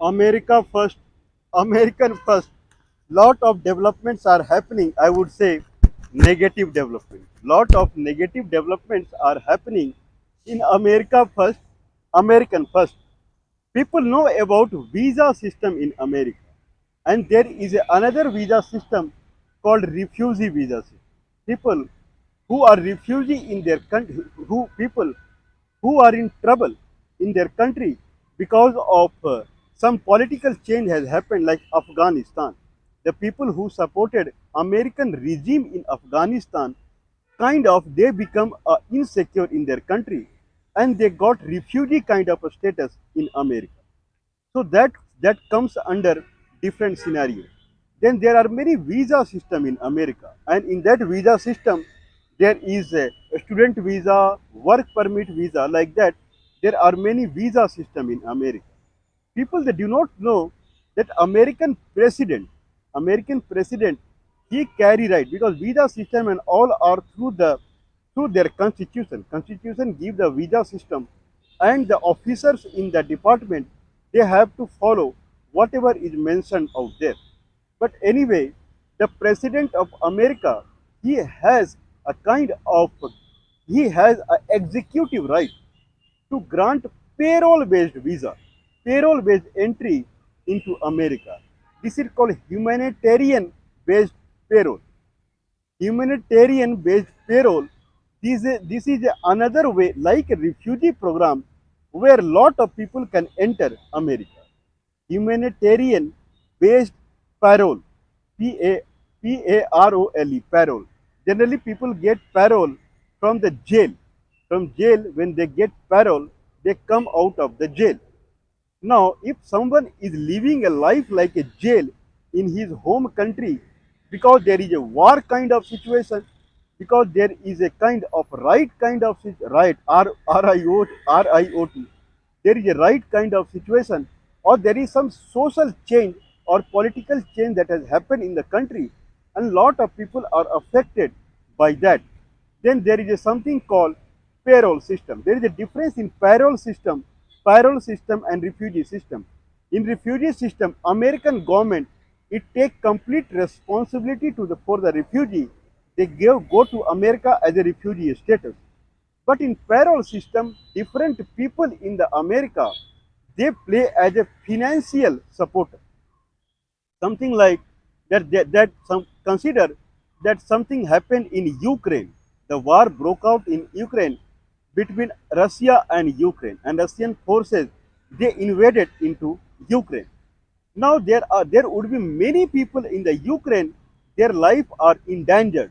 America first, American first. Lot of developments are happening. I would say negative development. Lot of negative developments are happening in America first, American first. People know about visa system in America, and there is another visa system called refugee visa system. People who are refugee in their country, who people who are in trouble in their country because of some political change has happened, like Afghanistan. The people who supported American regime in Afghanistan, kind of they become insecure in their country, and they got refugee kind of a status in America. So that comes under different scenario. Then there are many visa system in America, and in that visa system there is a student visa, work permit visa, like that. There are many visa system in America. People, they do not know that American president, he carry right, because visa system and all are through their constitution give the visa system, and the officers in the department, they have to follow whatever is mentioned out there. But anyway, the president of America, he has a kind of, he has an executive right to grant payroll-based visa, payroll-based entry into America. This is called humanitarian-based payroll. Humanitarian-based payroll. This is another way, like a refugee program, where lot of people can enter America. Humanitarian-based parole, Parole, parole. Generally, people get parole from the jail. From jail, when they get parole, they come out of the jail. Now, if someone is living a life like a jail in his home country, because there is a war kind of situation, because there is a kind of right kind of right, RIOT, there is a right kind of situation, or there is some social change or political change that has happened in the country, and lot of people are affected by that. Then there is a something called payroll system. There is a difference in payroll system and refugee system. In refugee system, American government, it take complete responsibility for the refugee. They go to America as a refugee status. But in payroll system, different people in the America, they play as a financial supporter. Something like that some consider that something happened in Ukraine. The war broke out in Ukraine between Russia and Ukraine, and Russian forces, they invaded into Ukraine. Now there would be many people in the Ukraine, their life are endangered.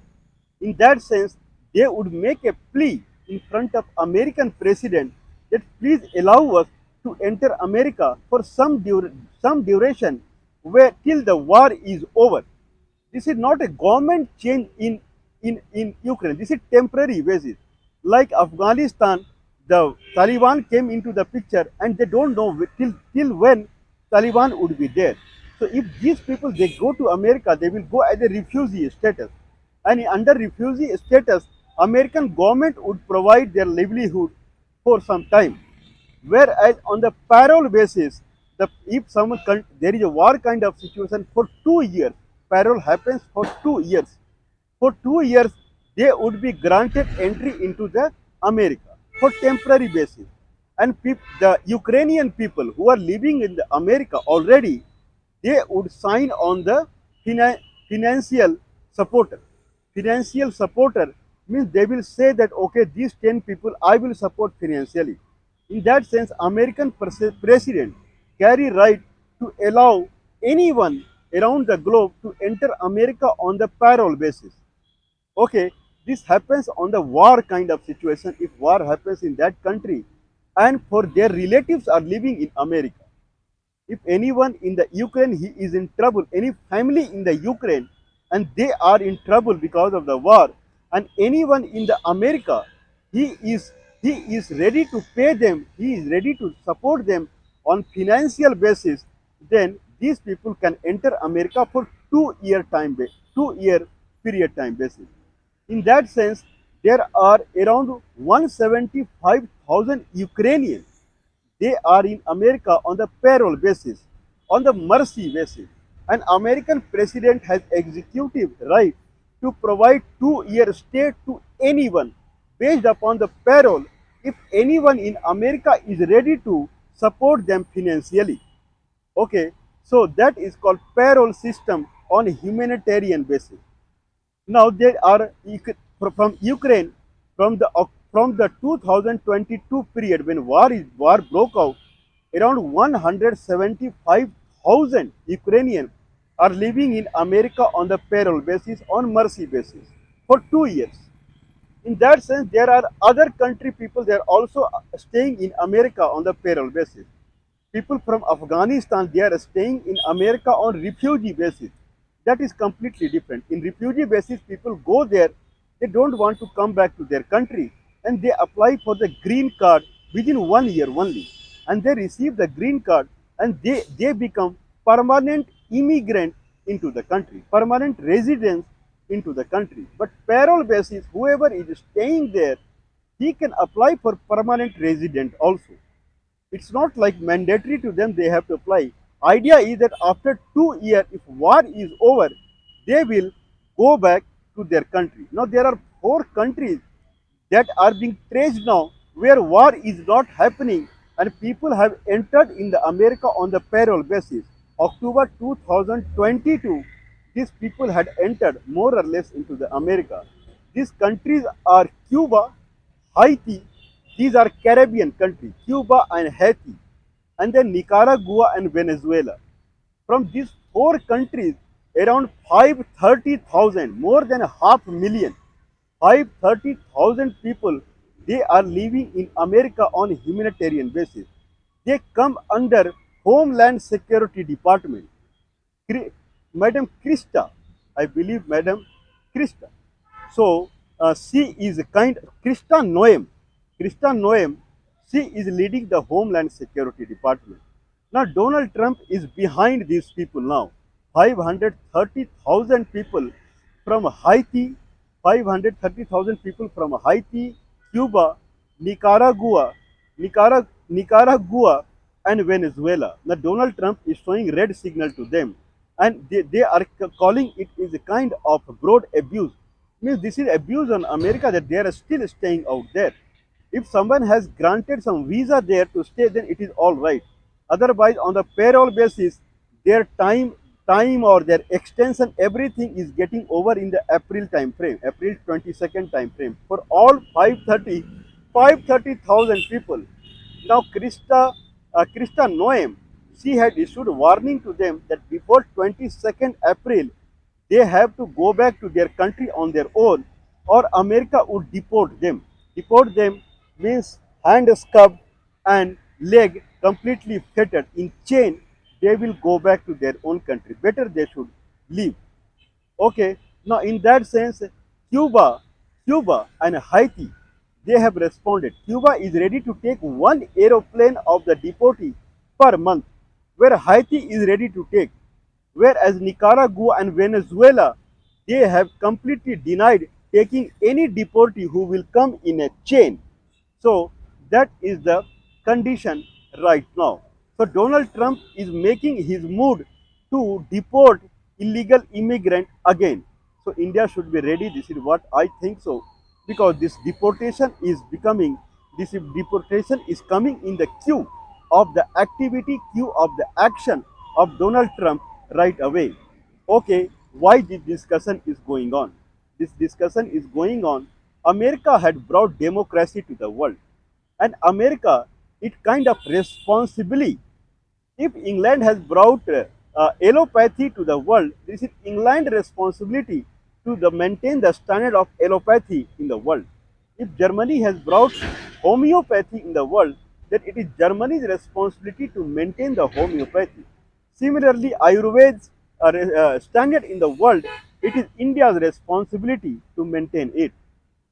In that sense, they would make a plea in front of American president that please allow us to enter America for some duration, where till the war is over. This is not a government change in Ukraine. This is temporary basis. Like Afghanistan, the Taliban came into the picture, and they don't know till when Taliban would be there. So if these people, they go to America, they will go as a refugee status. And under refugee status, American government would provide their livelihood for some time. Whereas on the parole basis, if there is a war kind of situation for 2 years, parole happens for 2 years. For 2 years, they would be granted entry into the America for temporary basis. And the Ukrainian people who are living in the America already, they would sign on the financial supporter. Financial supporter means they will say that okay, these 10 people I will support financially. In that sense, American president carry right to allow anyone around the globe to enter America on the parole basis. Okay, this happens on the war kind of situation, if war happens in that country and for their relatives are living in America. If anyone in the Ukraine, he is in trouble, any family in the Ukraine and they are in trouble because of the war, and anyone in the America, he is he is ready to pay them, he is ready to support them on financial basis, then these people can enter America for 2 year 2 year period time basis. In that sense, there are around 175,000 Ukrainians. They are in America on the payroll basis. on the mercy basis. An American president has executive right to provide 2 year stay to anyone based upon the parole if anyone in America is ready to support them financially. Okay, so that is called parole system on a humanitarian basis. Now there are from Ukraine from the 2022 period when war broke out, around 175,000 Ukrainians are living in America on the payroll basis, on mercy basis for 2 years. In that sense, there are other country people, they are also staying in America on the payroll basis. People from Afghanistan, they are staying in America on refugee basis. That is completely different. In refugee basis, people go there, they don't want to come back to their country, and they apply for the green card within 1 year only. And they receive the green card, and they become permanent immigrant into the country, permanent residents into the country. But payroll basis, whoever is staying there, he can apply for permanent resident also. It's not like mandatory to them, they have to apply. Idea is that after 2 years, if war is over, they will go back to their country. Now there are 4 countries that are being traced now where war is not happening and people have entered in the America on the payroll basis. October 2022, these people had entered more or less into the America. These countries are Cuba, Haiti, these are Caribbean countries, Cuba and Haiti, and then Nicaragua and Venezuela. From these 4 countries, around 530,000, more than a half million, 530,000 people, they are living in America on a humanitarian basis. They come under Homeland Security Department. Madam Krista, I believe Madam Krista. So she is a kind Krista Noem. Krista Noem, she is leading the Homeland Security Department. Now Donald Trump is behind these people now. 530,000 people from Haiti, 530,000 people from Haiti, Cuba, Nicaragua, and Venezuela. Now Donald Trump is showing red signal to them, and they are calling it is a kind of broad abuse. Means this is abuse on America that they are still staying out there. If someone has granted some visa there to stay, then it is all right. Otherwise, on the payroll basis, their time or their extension, everything is getting over in the April time frame, April 22nd time frame for all 530,000 people. Now, Krista Noem, she had issued warning to them that before 22nd April, they have to go back to their country on their own, or America would deport them. Deport them means hand scuffed and leg completely fettered in chain. They will go back to their own country. Better they should leave. Okay. Now, in that sense, Cuba and Haiti, they have responded. Cuba is ready to take one aeroplane of the deportee per month, where Haiti is ready to take. Whereas Nicaragua and Venezuela, they have completely denied taking any deportee who will come in a chain. So that is the condition right now. So Donald Trump is making his mood to deport illegal immigrant again. So India should be ready. This is what I think so, because this deportation is coming in the queue of the activity, queue of the action of Donald Trump right away. Okay, why this discussion is going on? This discussion is going on. America had brought democracy to the world, and America, it kind of responsibly, if England has brought allopathy to the world, this is England's responsibility to maintain the standard of allopathy in the world. If Germany has brought homeopathy in the world, then it is Germany's responsibility to maintain the homeopathy. Similarly, Ayurved's standard in the world, it is India's responsibility to maintain it.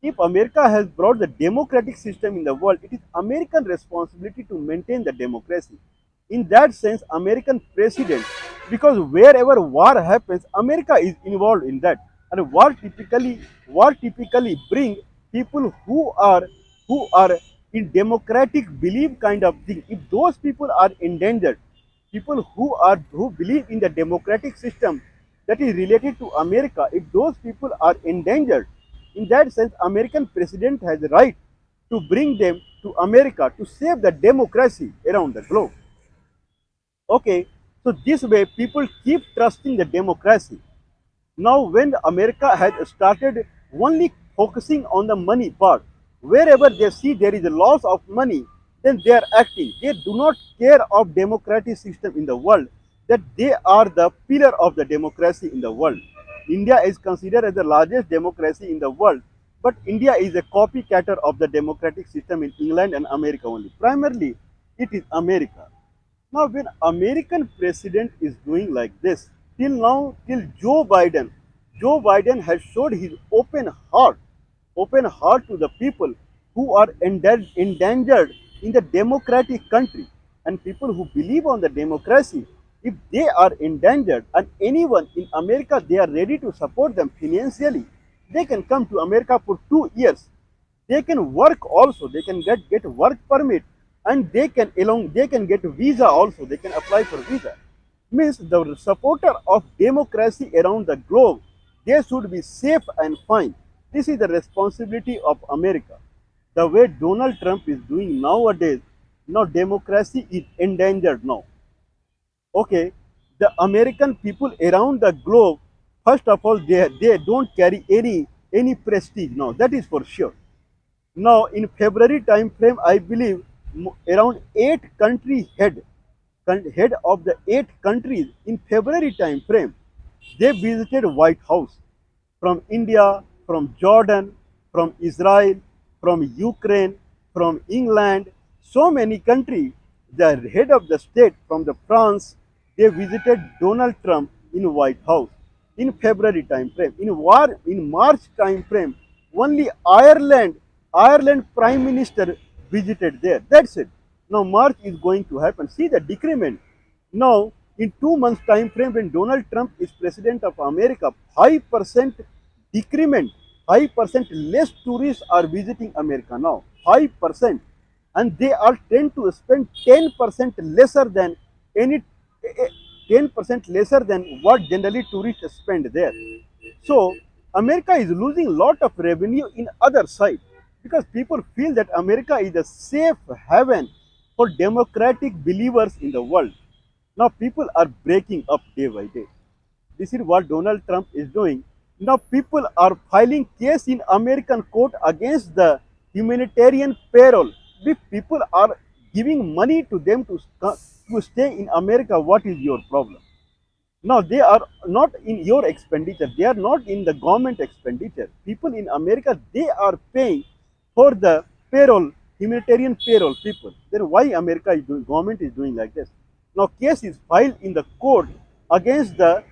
If America has brought the democratic system in the world, it is American responsibility to maintain the democracy. In that sense, American president, because wherever war happens, America is involved in that, and war typically bring people who are in democratic belief kind of thing. If those people are endangered, people who believe in the democratic system that is related to America, if those people are endangered, in that sense, American president has the right to bring them to America to save the democracy around the globe. Okay, so this way people keep trusting the democracy. Now, when America has started only focusing on the money part, wherever they see there is a loss of money, then they are acting. They do not care of democratic system in the world, that they are the pillar of the democracy in the world. India is considered as the largest democracy in the world, but India is a copycatter of the democratic system in England and America only. Primarily, it is America. Now, when American president is doing like this, till now, till Joe Biden has showed his open heart to the people who are endangered in the democratic country, and people who believe on the democracy. If they are endangered, and anyone in America, they are ready to support them financially, they can come to America for 2 years. They can work also, they can get work permit, and they can get visa also, they can apply for visa. Means the supporter of democracy around the globe, they should be safe and fine. This is the responsibility of America. The way Donald Trump is doing nowadays, now democracy is endangered now. Okay, the American people around the globe, first of all, they don't carry any prestige now, that is for sure. Now, in February time frame, I believe around eight head of the eight countries in February time frame, they visited White House from India, from Jordan, from Israel, from Ukraine, from England, so many countries. The head of the state from the France, they visited Donald Trump in White House in February time frame. In March time frame, only Ireland Prime Minister visited there. That's it. Now March is going to happen. See the decrement. Now in 2 months time frame, when Donald Trump is president of America, 5% decrement, 5% less tourists are visiting America now. 5%, and they are tend to spend 10% lesser than any 10% lesser than what generally tourists spend there. So America is losing a lot of revenue in other side, because people feel that America is a safe haven for democratic believers in the world. Now people are breaking up day by day. This is what Donald Trump is doing. Now people are filing case in American court against the humanitarian payroll. If people are giving money to them to stay in America, what is your problem? Now they are not in your expenditure. They are not in the government expenditure. People in America, they are paying for the payroll, humanitarian payroll people. Then why America is doing, government is doing like this? Now case is filed in the court against the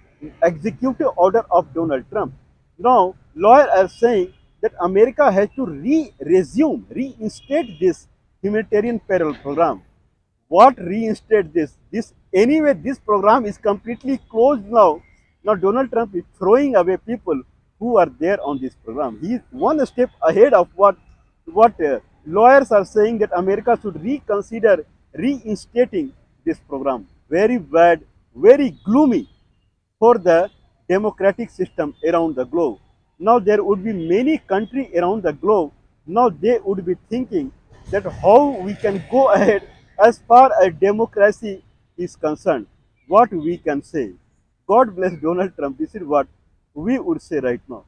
executive order of Donald Trump. Now lawyers are saying that America has to reinstate this humanitarian payroll program. What reinstate this? This anyway, this program is completely closed now. Now Donald Trump is throwing away people who are there on this program. He is one step ahead of what lawyers are saying, that America should reconsider reinstating this program. Very bad, very gloomy for the democratic system around the globe. Now there would be many countries around the globe. Now they would be thinking that how we can go ahead as far as democracy is concerned. What we can say. God bless Donald Trump. This is what we would say right now.